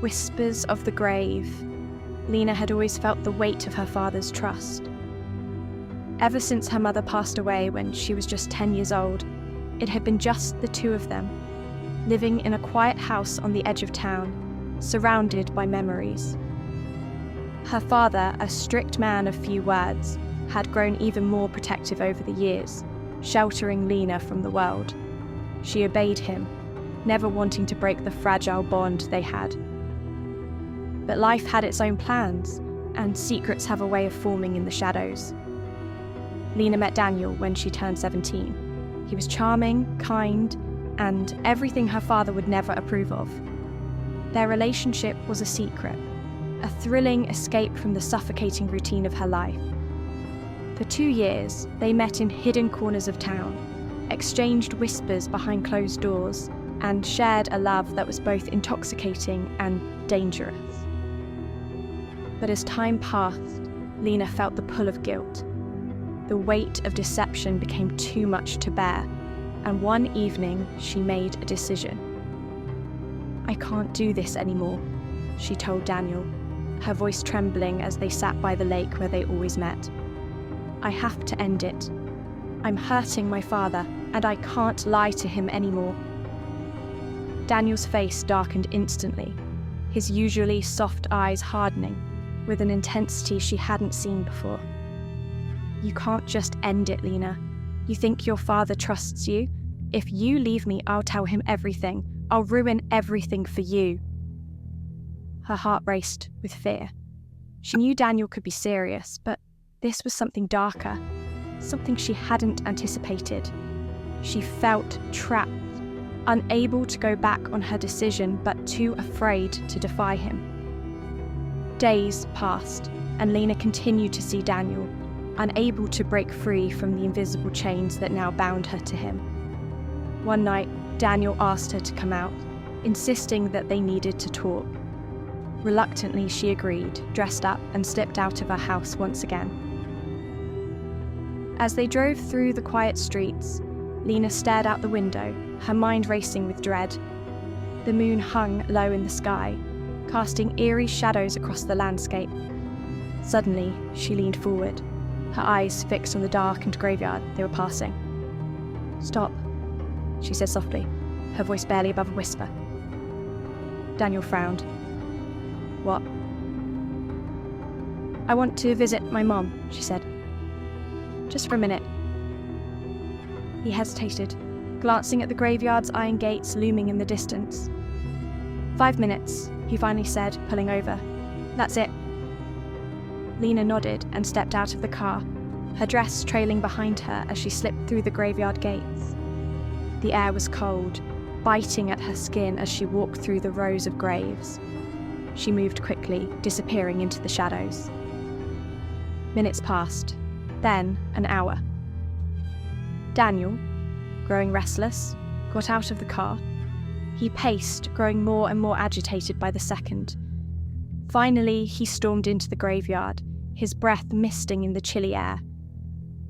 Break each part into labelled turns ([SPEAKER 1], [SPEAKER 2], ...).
[SPEAKER 1] Whispers of the grave. Lena had always felt the weight of her father's trust. Ever since her mother passed away when she was just 10 years old, it had been just the two of them, living in a quiet house on the edge of town, surrounded by memories. Her father, a strict man of few words, had grown even more protective over the years, sheltering Lena from the world. She obeyed him, never wanting to break the fragile bond they had. But life had its own plans, and secrets have a way of forming in the shadows. Lena met Daniel when she turned 17. He was charming, kind, and everything her father would never approve of. Their relationship was a secret, a thrilling escape from the suffocating routine of her life. For 2 years, they met in hidden corners of town, exchanged whispers behind closed doors, and shared a love that was both intoxicating and dangerous. But as time passed, Lena felt the pull of guilt. The weight of deception became too much to bear, and one evening she made a decision. "I can't do this anymore," she told Daniel, her voice trembling as they sat by the lake where they always met. "I have to end it. I'm hurting my father, and I can't lie to him anymore." Daniel's face darkened instantly, his usually soft eyes hardening with an intensity she hadn't seen before. "You can't just end it, Lena. You think your father trusts you? If you leave me, I'll tell him everything. I'll ruin everything for you." Her heart raced with fear. She knew Daniel could be serious, but this was something darker, something she hadn't anticipated. She felt trapped, unable to go back on her decision, but too afraid to defy him. Days passed, and Lena continued to see Daniel, unable to break free from the invisible chains that now bound her to him. One night, Daniel asked her to come out, insisting that they needed to talk. Reluctantly, she agreed, dressed up, and slipped out of her house once again. As they drove through the quiet streets, Lena stared out the window, her mind racing with dread. The moon hung low in the sky, casting eerie shadows across the landscape. Suddenly, she leaned forward, her eyes fixed on the darkened graveyard they were passing. "Stop," she said softly, her voice barely above a whisper. Daniel frowned. "What?" "I want to visit my mom," she said. "Just for a minute." He hesitated, glancing at the graveyard's iron gates looming in the distance. "5 minutes, he finally said, pulling over. "That's it." Lena nodded and stepped out of the car, her dress trailing behind her as she slipped through the graveyard gates. The air was cold, biting at her skin as she walked through the rows of graves. She moved quickly, disappearing into the shadows. Minutes passed, then an hour. Daniel, growing restless, got out of the car. He paced, growing more and more agitated by the second. Finally, he stormed into the graveyard, his breath misting in the chilly air.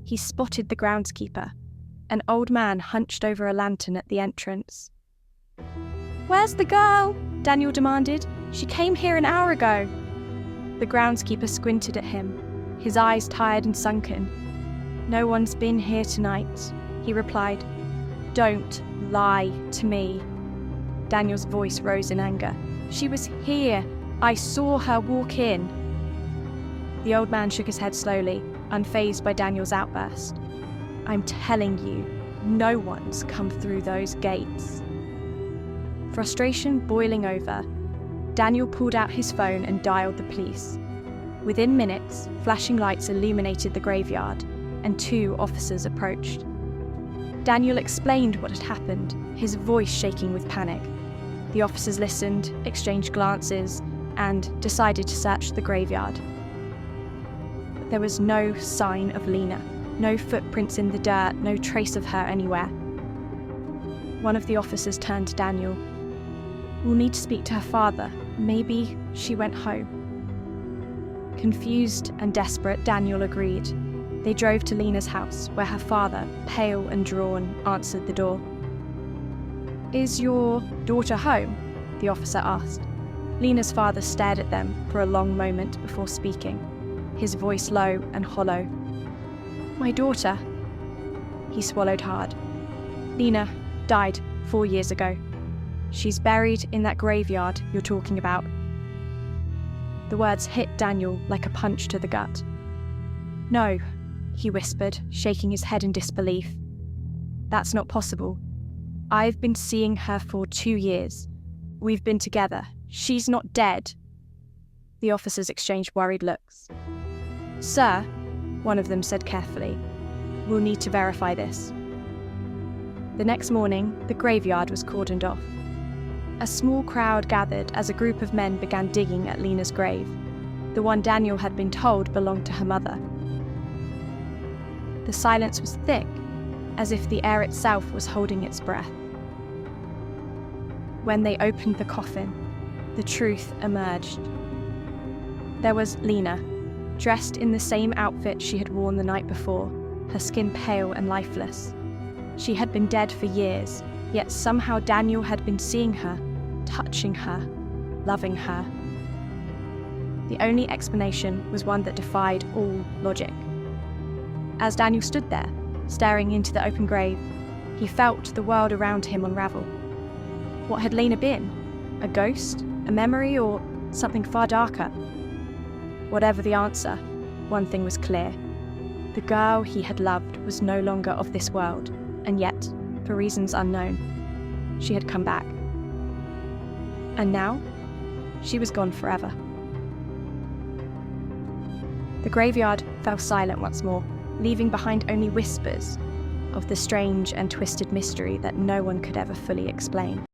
[SPEAKER 1] He spotted the groundskeeper, an old man hunched over a lantern at the entrance. "Where's the girl?" Daniel demanded. "She came here an hour ago." The groundskeeper squinted at him, his eyes tired and sunken. "No one's been here tonight," he replied. "Don't lie to me." Daniel's voice rose in anger. "She was here. I saw her walk in." The old man shook his head slowly, unfazed by Daniel's outburst. "I'm telling you, no one's come through those gates." Frustration boiling over, Daniel pulled out his phone and dialed the police. Within minutes, flashing lights illuminated the graveyard, and 2 officers approached. Daniel explained what had happened, his voice shaking with panic. The officers listened, exchanged glances, and decided to search the graveyard. But there was no sign of Lena, no footprints in the dirt, no trace of her anywhere. One of the officers turned to Daniel. "We'll need to speak to her father. Maybe she went home." Confused and desperate, Daniel agreed. They drove to Lena's house, where her father, pale and drawn, answered the door. "Is your daughter home?" the officer asked. Lena's father stared at them for a long moment before speaking, his voice low and hollow. "My daughter." He swallowed hard. "Lena died 4 years ago. She's buried in that graveyard you're talking about." The words hit Daniel like a punch to the gut. "No," he whispered, shaking his head in disbelief. "That's not possible. I've been seeing her for 2 years. We've been together. She's not dead." The officers exchanged worried looks. "Sir," one of them said carefully, "we'll need to verify this." The next morning, the graveyard was cordoned off. A small crowd gathered as a group of men began digging at Lena's grave, the one Daniel had been told belonged to her mother. The silence was thick, as if the air itself was holding its breath. When they opened the coffin, the truth emerged. There was Lena, dressed in the same outfit she had worn the night before, her skin pale and lifeless. She had been dead for years, yet somehow Daniel had been seeing her, touching her, loving her. The only explanation was one that defied all logic. As Daniel stood there, staring into the open grave, he felt the world around him unravel. What had Lena been? A ghost? A memory? Or something far darker? Whatever the answer, one thing was clear. The girl he had loved was no longer of this world, and yet, for reasons unknown, she had come back. And now, she was gone forever. The graveyard fell silent once more, leaving behind only whispers of the strange and twisted mystery that no one could ever fully explain.